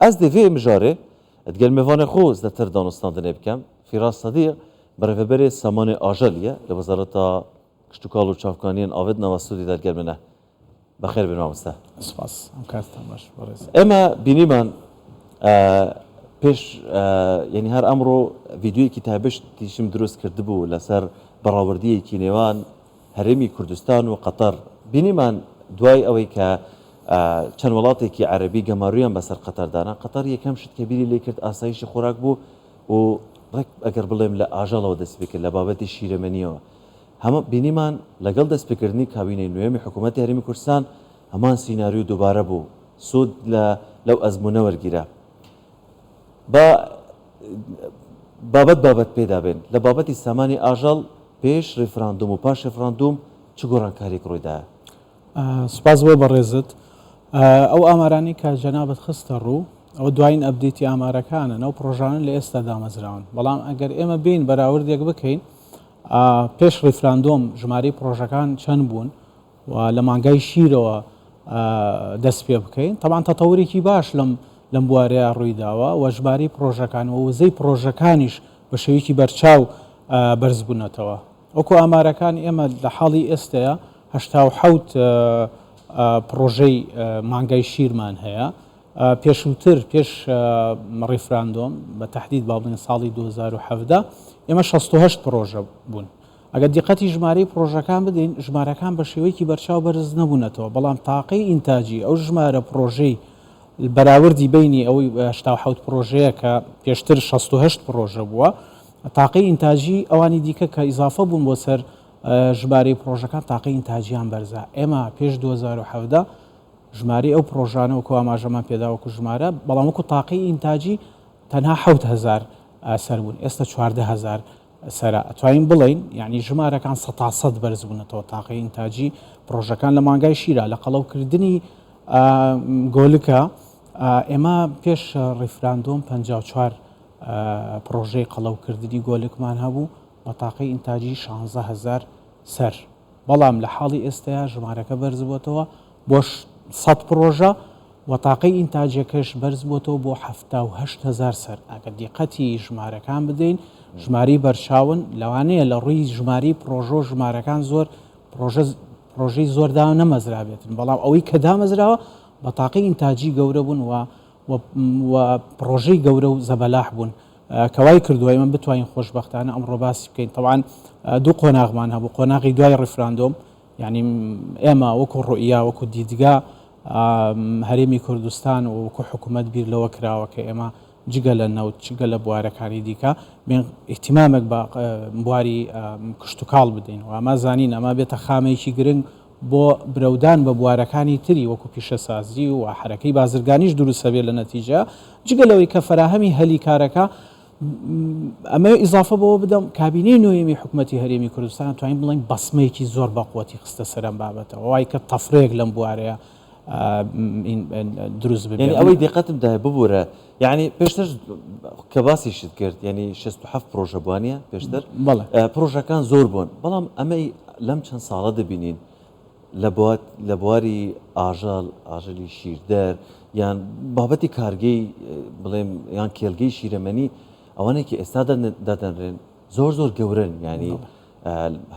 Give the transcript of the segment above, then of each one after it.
از دوی مجاره ادگل میوان خوز دفتر دانستان نبکم فراس صدیق برای بری سامان آجالیه لوزارت کشتوکال و چافکانیان آود نواسودی در گرمنه بخیر بنامسته. سپاس امکانتان باش برز. اما بینی من پیش یعنی هر امرو ویدیویی کتابش تیشم درست کرده بود لسر برآوردی کینوان هرمی کردستان و قطر بینی من دوای اوی که چند ولاتی که عربی جماریان بسر قطر دارن قطر یکم شد کبیری لیکرد آسایش خوراک بو و رک اگر بلیم لآجال و دست بکر لبابت شیرمنیو هم بینی من لقل دست بکرنی کابینه نویمی حکومت هرمی کردستان همان سیناریو دوباره بو سود لو ازمونه ورگیره با بابت پیدا بین لبابت سامانی آجال پیش رفراندوم و پاش رفراندوم چه گران کاری کرویده؟ سپاس بۆ بەڕێزت ئەو ئامارانی کە جەنابەت خستە ڕوو ئەو دوایین ئەبدێتی ئامارەکانن ئەو پرۆژانە لە ئێستا دامەزراون بەڵام ئەگەر ئێمە بین بەراوردێک بکەین پێش ڕیفراندۆم ژمارەی پرۆژەکان چەند بوون و لە مانگای شیرەوە دەست پێ بکەین طبعاً تەتەورێکی باش لەم بوارەیە ڕوویداوە و ژمارەی پرۆژەکان و وزەی پرۆژەکانیش بە شێوەیەکی بەرچاو بەرز بوونەتەوە وەکو ئامارەکان ئێمە لە حاڵی ئێستەیە 87 پرۆژەی مانگای شیرمان هەیە پێشووتر پێش ڕیفراندۆم بە تەحدید با بڵێن ساڵی 2017 ئێمە 68 پرۆژە بوون ئەگەر دیقەتی ژمارەی پرۆژەکان بدەین ژمارەکان بە شێوەیەکی بەرچاو بەرز نەبوونەتەوە بەڵام تاقەی ئینتاجی ئەو ژمارە پرۆژەی بەراوردی بینی ئەوەی 87 پرۆژەیە کە پێشتر 68 پرۆژە بووە تاقەی ئینتاجی ئەوانی دیکە کە ئیزافە بوون بۆ سەر ژمارەی پرۆژەکان تاقەی ئینتاجیان بەرزە ئێمە پێش 2017 ژمارەی ئەو پرۆژانە وەکو ئاماژەمان پێداوەکو ژمارە بەڵام وەکو تاقەی ئینتاجی تەنها 7000 سەر بوون ئێستا 14000 سەرە ئەتوانین بڵین یعنی ژمارەکان 100% بەرز بوونەتەوە تاقەی ئینتاجی پرۆژەکان لە مانگای شیرە لە قەڵەوکردنی گۆلکە ئێمە پێش ڕیفراندۆم 54 پرۆژەی قەڵەوکردنی گۆلکمان هەبوو بە تاقەی ئینتاجی 16000 سەر بەڵام لە حاڵی ئێستایا ژمارەکە بەرز بووەتەوە بۆ 100 پرۆژە و تاقەی ئینتاجەکەش بەرز بووەتەوە بۆ 78000 سەر ئەگەر دیقەتی ژمارەکان بدەین ژماری بەرچاون لەوانەیە لە ڕووی ژماری پرۆژە و ژمارەکان زۆر پرۆژەی زۆردا نەمەزرابێتن بەڵام ئەوەی کە دامەزراوە بە تاقەی ئینتاجی گەورە بوون و پرۆژەی گەورە و زەبەلاح بوون کەوای کردووە ئێمە بتوانین خۆشبەختانە ئەمڕۆ باسی بکەین طبعاً دوو قۆناغمان هەبوو قۆناغی دوای ڕیفراندۆم یعنی ئێمە وەکو ڕوئیا وەکو دیدگا هەرێمی کوردستان و وەکو حکوومەت بیر لەوە کراوە کە ئێمە جگە لە نەوت جگە لە بوارەکانی دیکە ئیحتیمامێک بە بواری کشتتوکاڵ بدەین و ئەمە زانین ئەمە بێتە خامەیەکی گرنگ بۆ برەودان بە بوارەکانی تری وەکو پیشەسازی و حرەکەی بازرگانیش دروستە بێت لە نەتیجە جگە لەوەی کە فراهەمی هەلی کارەکە ئەمە ئیزافە بەوە بدەم کابینەی نوێمی حکوومەتی هەرێمی کوردستان توانین بڵین بەسمەیەکی زۆر بەقوەتی خستە سەرم بابەتەوە وای کە تەفرێک لەم بوارەیە دروست ببێت یعنی ئەوەی دقتم دا ببوورە یعنی پێشتر کە باسیشت کرد یعنی 67 پرۆژە بوانە پێشتر پرۆژەکان زۆر بوون بەڵام ئەمەی لەم چەند ساڵە دەبینین لە بواری ئاژەلی شیردەر یان بابەتی کارگەی بڵێم یان کێلگەی شیرەمەنی ئەوانێکی ئێستا دادەنرێن زۆر گەورن ینی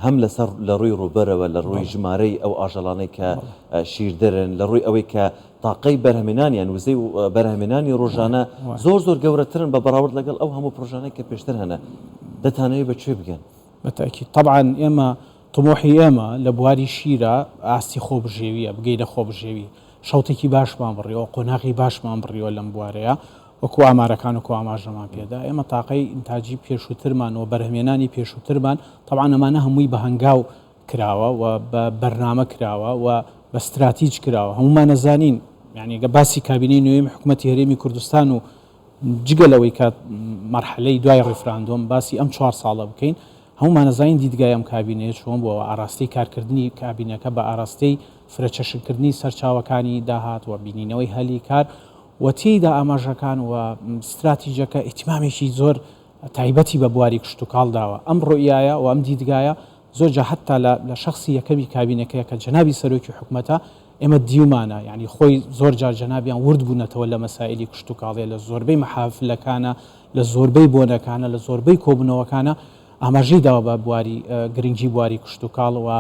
هەم لەسەر لە ڕووی ڕووبەرەوە لە ڕووی ژمارەی ئەو ئاژەڵانەی کە شیردەرن لە ڕووی ئەوەی کە تاقەی بەرهەمێنانیان وزەی بەرهەمێنانی ڕۆژانە زۆر گەورەترن بە بەراورد لەگەڵ ئەو هەموو پرۆژانەی کە پێشتر هەنە دەتانەوێت بەکوێ بگەن بەتاکید طبعاً ئێمە طموحی ئێمە لە بواری شیرە ئاستی خۆبژێویە بگەینە خۆبژێوی شەوتێکی باشمان بڕیەوە قۆناغی باشمان بڕیەوە لەم بوارەیە وەکو ئامارەکان وەکو ئاماژەمان پێدا ئێمە تاقەی ئینتاجی پێشووترمان و بەرهەمێنانی پێشووترمان طبعاً ئەمانە هەمووی بە هەنگاو کراوە و بە بەرنامە کراوە و بە استراتیج کراوە هەمومان نەزانین یعنی گە باسی کابینەی نوێمی حکوومەتی هەرێمی کوردستان و جگە لەوەی کە مەرحلەی دوای ڕیفراندۆم باسی ئەم 4 ساڵە بکەین هەمومان نەزانین دیدگای ئەم کابینەیە چۆن بووە ئاراستەی کارکردنی کابینەکە بە ئاراستەی فرەچەشکردنی سەرچاوەکانی داهات و بینینەوەی هەلی کار و تێیدا ئاماژەکان و استراتیژەکە ئیتیمامێکی زۆر تایبەتی بە بواری کشتتوکاڵ داوە ئەم ڕۆیایە و ئەم دیدگایە زۆر جا حتا لە شخصی یەکەمی کابینەکەیە کە جەنابی سەرۆکی حکوومەتە ئێمە دیومانە یعنی خۆی زۆر جار جەنابیان ورد بوونەتەوە لە مەسائلی کشت و کاڵێ لە زۆربەی مەحافلەکانە لە زۆربەی بۆنەکانە لە زۆربەی کۆبنەوەکانە ئاماژەی داوە بە بواری گرنگی بواری کشت و کاڵەوە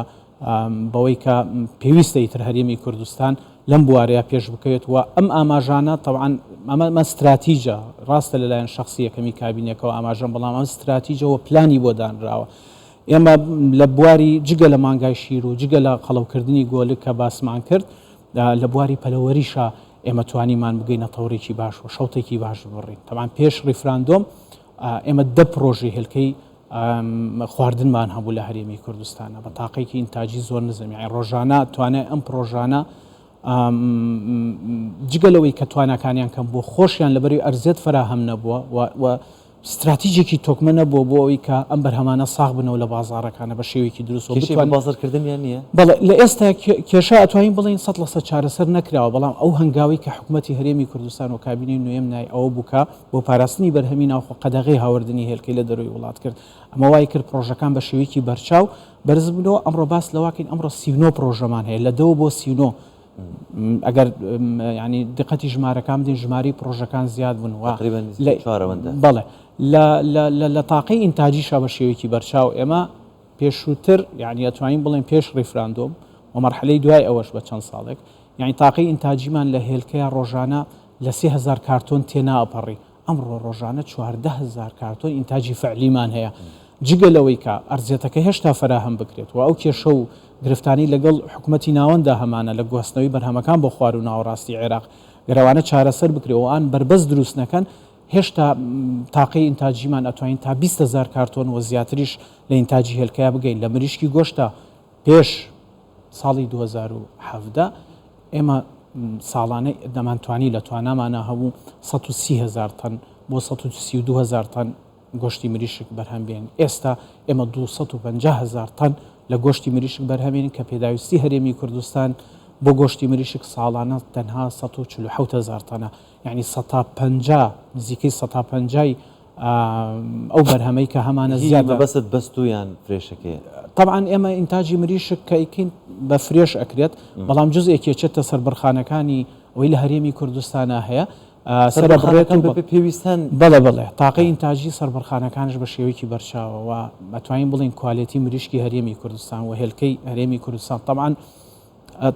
بەوەی کە پێویستە ئیتر هەرێمی کوردستان لەم بوارەیە پێش بکەوێت و ئەم ئاماژانە طبعاً ئەمە استراتیژە ڕاستە لەلایەن شخصی یەکەمی کابینەکەەوە ئاماژەم بەڵام ئەم استراتیژەوە پلانی بۆ دانراوە ئێمە لە بواری جگە لە مانگای شیر و جگە لە قەڵەوکردنی گۆلک کە باسمان کرد لە بواری پەلەوەریشە ئێمە توانیمان بگەینە تەورێکی باش و شەوتێکی باش بڕین تەمان پێش ڕیفراندۆم ئێمە 10 پرۆژی هێلکەی خواردنمان هەبوو لە هەرێمی کوردستانە بە تاقێکی ئینتاجی زۆر نزم یعنی ڕۆژانە توانێت ئەم پرۆژانە جگەلەوەی کە توانەکانیان کەم بۆ خۆشیان لەبەری ئەرزێت فراهەم نەبووە و استراتیژێکی تۆکمە نەبووە بۆ ئەوی کە ئەم بەرهەمانە ساغ بنەوە لە بازارەکانە بە شێوەیەکی دروست بازارکردنیان نییە بەڵێ لە ئێستا کێشە ئەتوانین بڵین 100% چارەسەر نەکراوە بەڵام ئەو هەنگاوی کە حکوومەتی هەرێمی کوردستان و کابینەی نوێم نای ئەوە بووکە بۆ پاراستنی بەرهەمی ناوخۆ قەدەغی هاوردنی هێلکەی لە دەروی وڵات کرد ئەمە وای کرد پرۆژەکان بە شێوەیەکی بەرچاو بەرز بنەوە ئەمڕۆ باس لەواکەین ئەمڕۆ 39 پرۆژەمان هەیە لە 2 بۆ 39 ئەگەر ینی دقەتی ژمارەکان بدەین ژماری پرۆژەکان زیاد بوون بەڵێ لە تاقی ئینتاجیشە بە شێوەیەکی بەرچاو ئێمە پێشووتر یعنی ئەتوانین بڵێن پێش ڕیفراندۆم و مەرحلەی دوای ئەوەش بە چەند ساڵێک یعنی تاقی ئینتاجیمان لە هێلکەیە ڕۆژانە لە 3000 کارتۆن تێنا ئەپەڕی ئەمڕۆ ڕۆژانە 14000 کارتۆن ئینتاجی فعلیمان هەیە جگە لەوەی کە ئەرزێتەکە هێشتا فراهەم بکرێت و ئەو کێشە و گرفتانی لەگەڵ حکوومەتی ناوەندا هەمانە لە گواستنەوەی بەرهەمەکان بۆ خوار و ناوەڕاستی عێراق گەرەوانە چارەسەر بکرێەوە ئان بربەست دروست نەکەن هێشتا تاقی ئینتاجیمان ئەتوانین تا 200,000 کارتۆن و زیاتریش لە ئینتاجی هێلکەیە بگەین لە مریشکی گۆشتا پێش ساڵی 2017 ئێمە ساڵانەی دەمانتوانی لە توانامانە هەبوو 130,000 تەن بۆ 132,000 تەن گۆشتی مریشک بەرهەم بێن ئێستا ئێمە 250,000 تەن لە گۆشتی مریشک بەرهەمێنین کە پێداویستی هەرێمی کوردستان بۆ گۆشتی مریشک ساڵانە تەنها 147,000 تەنە یعنی 150 نزیکەی 150 ئەو بەرهەمەی کە هەمانە زیاد بەست بەستویان فرێشەکەی طبعا ئێمە ئینتاجی مریشک کە ئیکەین بە فرێش ئەکرێت بەڵام جزئێکی چێتە سەربڕخانەکانی ئەوەی لە هەرێمی کوردستانە هەیە سەربڕخانەکان بە پێویستان بەڵێ تاقی ئینتاجی سەربڕخانەکانش بە شێوەیەکی بەرچاوە و ئەتوانین بڵین کوالێتی مریشکی هەرێمی کوردستان و هێلکەی هەرێمی کوردستان طبعا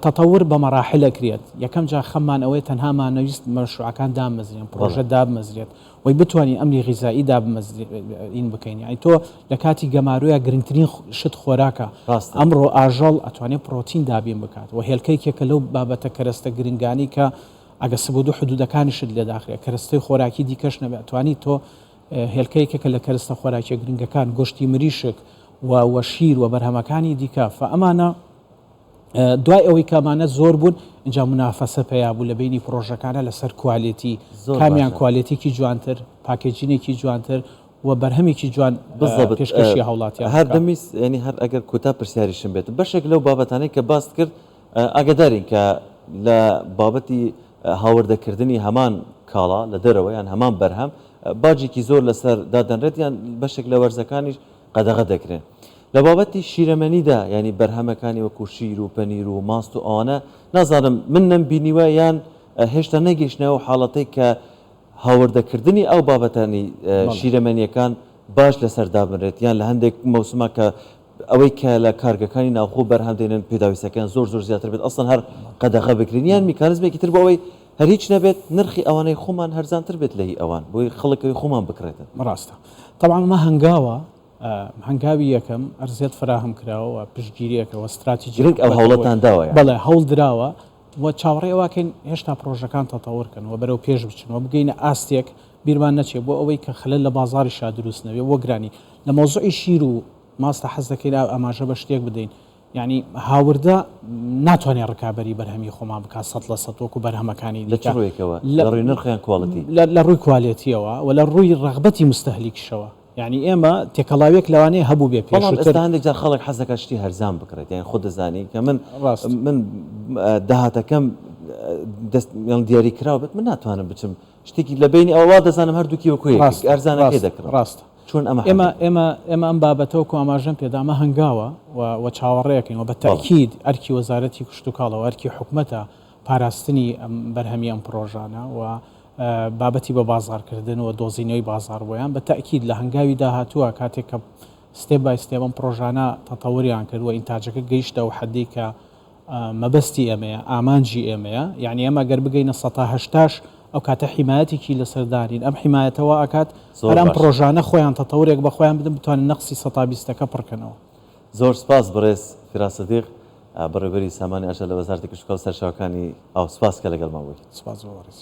تەتەور بە مەراحل ئەکرێت یەکەم جا خەممان ئەوەی تەنهامان نەویست مەشروعەکان دامەزرێن پرۆژە دابمەزرێت وی بتوانین ئەمری غیزایی دابمەزرێن بکەین یعنی تۆ لە کاتی گەمارویە گرنگترین شت خۆراکە ئەمڕۆ ئاژەڵ ئەتوانێت پرۆتین دابین بکات و هێلکەیەکە لەو بابەتە کەرەستە گرنگانی کە ئەگە سبودو حدودەکانیشت لێ داخرێ کەرەستەی خۆراکی دیکەش نەبێت ئەتوانی تۆ هێلکەیەکە لە کەرەستە خۆراکی گرنگەکان گۆشتی مریشک و شیر و بەرهەمەکانی دیکە ئەمانە دوای ئەوەی کامانە زۆر بوون اینجا منافەسە پێیا بوو لە بینی پرۆژەکانە لەسەر کوالیتی کامیان کوالیتێکی جوانتر پاکێجینێکی جوانتر و بەرهەمێکی جوان پێشکەشی هاوڵاتیان هەر دەمیست ینی هەر ئەگەر کوتا پرسیاریشم بێت بەشێک لەو بابەتانەی کە باست کرد ئاگدارین کە لە بابەتی هاوردەکردنی هەمان کاڵا لە دەرەوە یان هەمان بەرهەم باجێکی زۆر لەسەر دادەنرێت یان بەشێک لە وەرزەکانیش قەدەغە دەکرێن لە بابەتی شیرەمەنیدا ینی بەرهەمەکانی وەکو شیر و پەنیر و ماست و ئەوانە نازانم من نەمبینیوە یان هێشتا نەگەیشتنەوە حاڵەتەی کە هاوردەکردنی ئەو بابەتانی شیرەمەنیەکان باش لەسەر دابنرێت یان لە هەندێک مەوسمە کە ئەوەی کە لە کارگەکانی ناوخۆ بەرهەم دێنن پێداویستەکان زۆر زیاتر بێت ئەسڵەن هەر قەدەغە بکرین یان میکانیزمێکی تر بۆ ئەوەی هەر هیچ نەبێت نرخی ئەوانەی خۆمان هەرزانتر بێت لە ئەوان بۆی خەڵکەوەی خۆمان بکرێتن ڕاستە طبعا ما هەنگاوە هەنگاوی یەکەم ئەرزێت فراهم کراوە پشتگیریەکەەوە استراتیژی ئەو هەوڵەتان داوە بەڵێ هەوڵ درراوە و چاوەڕێەوەکەین هێشتا پرۆژەکان تەتەورکەن و بەرەو پێش بچنەوە بگەینە ئاستێک بیرمان نەچێت بۆ ئەوەی کە خەلل لە بازاری شا دروست نەوێت وە گرانی لە مۆزوعی شیر و ماستە حەز دەکەین ئەماژە بە شتێک بدەین یعنی هاوردە ناتوانێت ڕکابەری بەرهەمی خۆمان بکات 100% وەکو بەرهەمەکانی لە ڕووی نرخیان کواڵەتی لە ڕووی کواڵێتیەوە و لە ڕووی ڕەغبەتی مستەهلیکشەوە یعنی ئێمە تێکەڵاوێک لەوانەیە هەبوو بێ هەندێک جار خەڵک حەزەکە شتی هەرزان بکرێت یان خۆ دەزانی کە من داهاتەکەم دیاری کراوە بێت من ناتوانم بچم شتێکی لە بینی ئەووا دەزانم هەردووکی وەکوی ئەرزانەکەی دەکڕم ڕاستە چۆن ئەمە ئێمە ئەم بابەتەوەکو ئاماژەم پێدامە هەنگاوە و چاوەڕێەکەین و بە تاکید ئەرکی وەزارەتی کشت و کاڵەوە ئەرکی حکوومەتە پاراستنی بەرهەمی ئەم پرۆژانە و بابەتی بە بازارکردن و دۆزینەوەی بازار بۆیان بە تاکید لە هەنگاوی داهاتووە کاتێک کە ستێپ بای ستێبم پرۆژانە تەتەوریان کردووە ئینتاجەکە گەیشتە و حەدی کە مەبەستی ئێمەیە ئامانجی ئێمەیە یعنی ئەمە گەر بگەینە 180 ئەو کاتە حیمایەتێکی لەسەردارین ئەم حیمایەتەوە ئاکات هەرام پرۆژانە خۆیان تەتەورێک بە خۆیان بدەن بتوانن نەقسی 120ەکە پڕکەنەوە. زۆر سپاس بڕێز فیراسەدیق بەڕێوەبەری سامانی ئاشە لە وەزارەتی کشت و کاڵ سەرچاوەکانی ئاو سپاس کە لەگەڵمان بوویت. سپاس بۆ ڕێز.